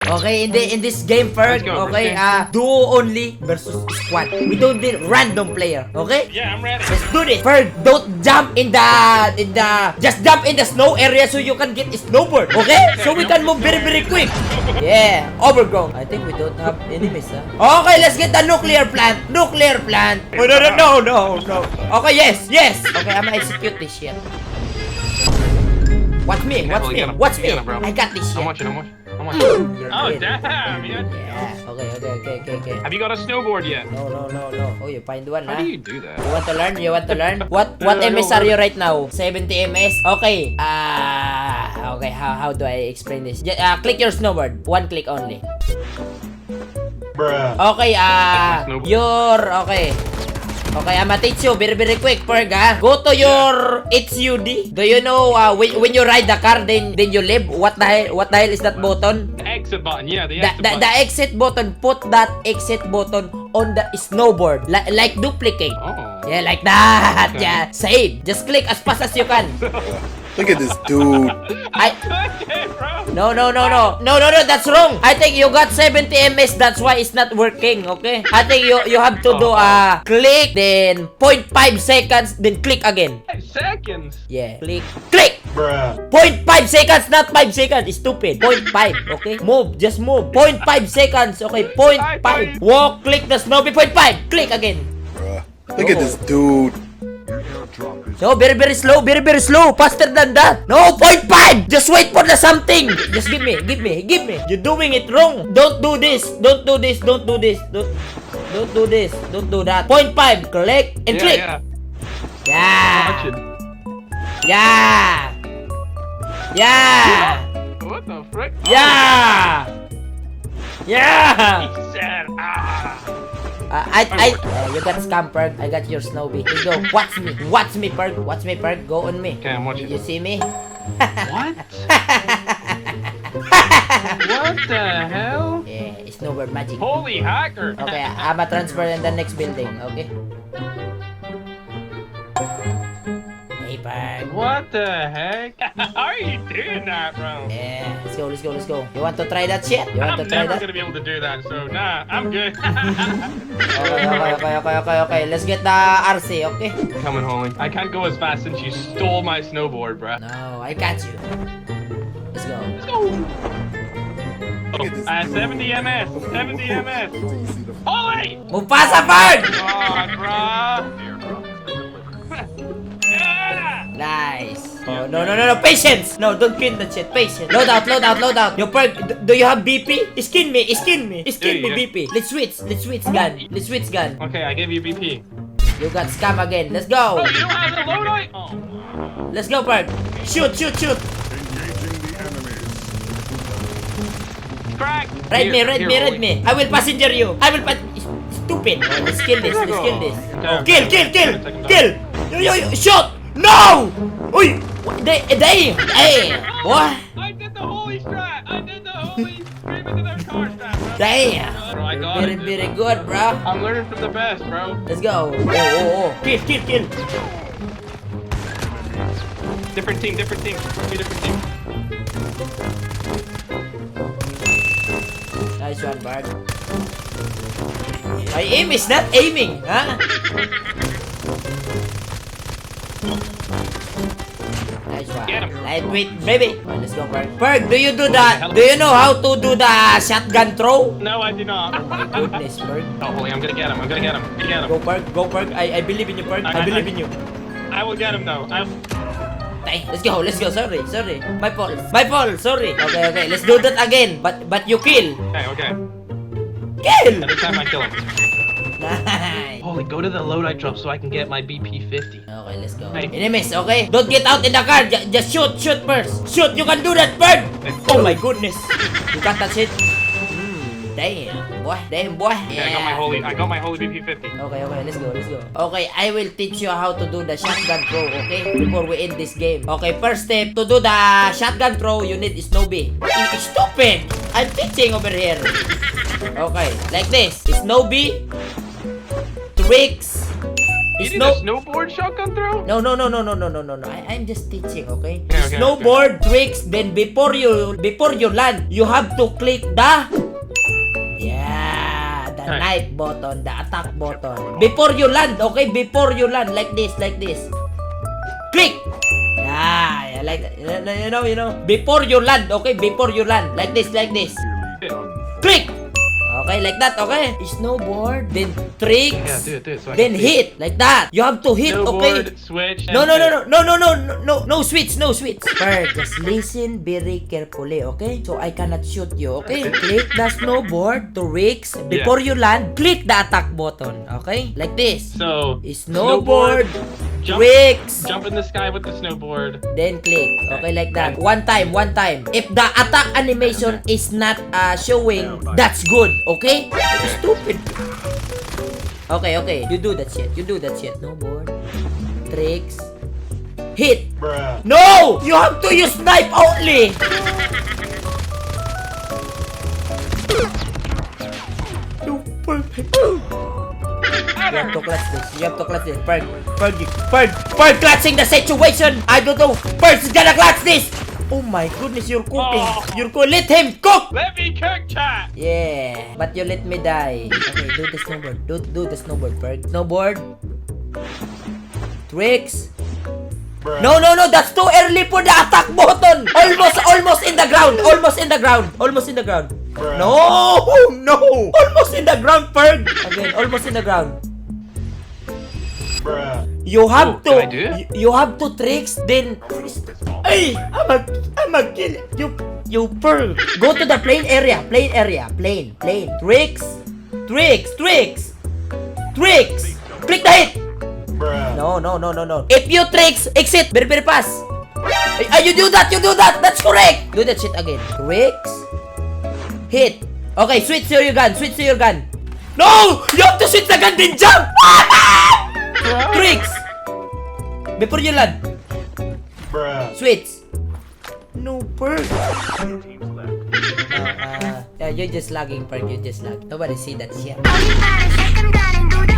Okay, in this game, FERG, okay, duo only versus squad. We don't need random player, okay? Yeah, I'm ready. Let's do this. FERG, don't jump in the just jump in the snow area so you can get a snowboard, okay? So we can move very quick. Yeah, overgrown. I think we don't have enemies, huh? Okay, let's get the nuclear plant. Nuclear plant. Oh, no. Okay, yes. Okay, I'm gonna execute this shit. Watch me. I got this shit. I'm watching. Oh, damn. Yeah. Okay. Have you got a snowboard yet? No. Oh, you find one, How do you do that? You want to learn? What MS are you right now? 70 MS? Okay. Okay, how do I explain this? Click your snowboard. One click only. Bruh. Okay, Okay, I'ma teach you very quick, FERG, Go to your HUD. Do you know when you ride the car, then you leave? What the hell is that button? The exit button, yeah, the exit exit button. button. Put that exit button on the snowboard, like duplicate. Oh. Yeah, like that. Okay. Yeah, save. Just click as fast as you can. Look at this dude. Okay, bro. No, that's wrong. I think you got 70 MS, that's why it's not working, okay? I think you have to do click, then 0.5 seconds, then click again. 5 seconds. Yeah, click. Bruh. 0.5 seconds, not 5 seconds, stupid. 0.5, okay? Just move. 0.5 seconds, okay? 0.5. Walk, click the snowy, 0.5. Click again. Bruh. Look at this dude. No, very slow, faster than that. No, 0.5. Just wait for the something. Just give me. You're doing it wrong. Don't do this. Don't do this. Don't do that. 0.5. Click and click. Yeah. What the frick? Yeah. He said, You got scam, FERG. I got your Snowy. Let's go. Watch me, FERG. Go on me. Okay, I'm watching. You see me? What? What the hell? Yeah, snowboard magic. Holy hacker! Okay, I'ma transfer in the next building. Okay. Hey, FERG. What the heck? How are you doing that, bro? Yeah, let's go. You want to try that shit? I'm never gonna be able to do that, so nah, I'm good. Okay. Let's get the RC, okay? Coming, Holy. I can't go as fast since you stole my snowboard, bro. No, I got you. Let's go. Let's go. 70 MS. Holy! Mufasa, FERG! God, bro. Yeah! Nice. Oh, no. Patience. No, don't kill that shit. Patience. Load out. Yo, FERG, do you have BP? Skin me, BP. Let's switch gun. Okay, I gave you BP. You got scam again. Let's go. Oh, you don't have the load eye? Oh. Let's go, FERG. Shoot. Crack! Ride me. I will passenger you. Stupid. Let's kill this. Kill. Yo, shoot. No! Uy! Hey! What? I did the holy strat! Scream into their car strat, bro! Damn! Bro, I got it. Very good, bro. I'm learning from the best, bro. Let's go. Oh. Kill. Different team. Two different teams. Nice one, FERG. My aim is not aiming, huh? Nice one. Get him. Lightweight, baby. Right, let's go, FERG, do you do that? Do you know how to do the shotgun throw? No, I do not. Oh my goodness, FERG. Oh, holy, I'm gonna get him. Go, FERG. I believe in you, FERG. I believe in you. I will get him, though. Dang, let's go. Sorry. My fault. Sorry. Okay. Let's do that again. But you kill. Okay. Kill. Every time I kill him. Nice. Holy, go to the load I drop so I can get my BP 50. Okay, let's go. Hey. Enemies, okay? Don't get out in the car. Just shoot first. Shoot, you can do that, FERG. Oh my goodness. You got that shit. Damn, boy. Yeah, I got my holy BP 50. Okay, let's go. Okay, I will teach you how to do the shotgun throw, okay? Before we end this game. Okay, first step, to do the shotgun throw, you need Snowy. Stupid! I'm teaching over here. Okay, like this. Snowy, tricks, You did a snowboard shotgun throw? No. I'm just teaching, okay? Okay, Snowboard tricks. Then before you land, you have to click the knife button, the attack button. Before you land, okay? Before you land, like this. Click. Yeah, like that. You know. Before you land, okay? Before you land, like this. Click. Okay, like that, okay? Snowboard, then tricks, Yeah, do it so I then can see. hit, like that. You have to hit, okay? Snowboard, switch. No, and hit. no switch. First, just listen very carefully, okay? So I cannot shoot you, okay? Click the snowboard to rigs. Before you land, click the attack button, okay? Like this. So, Snowboard, jump, rigs, jump in the sky with the snowboard. then click. Okay, like that. One time. If the attack animation is not showing, that's good, okay? Stupid. Okay. You do that shit. Snowboard, tricks, hit. Bruh. No! You have to use knife only! You perfect. You have to clutch this. Ferg, clutching the situation. I don't know. Ferg's gonna clutch this. Oh my goodness, you're cooking. Let him cook. Let me cook, chat. Yeah, but you let me die. Okay, do the snowboard. Do the snowboard, Ferg. Snowboard. Tricks. Bruh. No, that's too early for the attack button. Almost in the ground. Bruh. No. Almost in the ground, Ferg. Again, almost in the ground. Bruh. You have Oh, to. can I do it? You have to tricks. Then. Ay, I'm a kill you. You Ferg. Go to the plane area. Plane. Tricks. Click the hit. Bruh. No. If you tricks, exit. Very fast. Ay, you do that. That's correct. Do that shit again. Tricks. Hit. Okay, switch to your gun. No! You have to switch the gun, then jump! Tricks. Before you land. Bruh. Switch. No, Perk. Yeah, you're just lagging, Perk. Nobody see that shit. Holy fire, shake them down and do the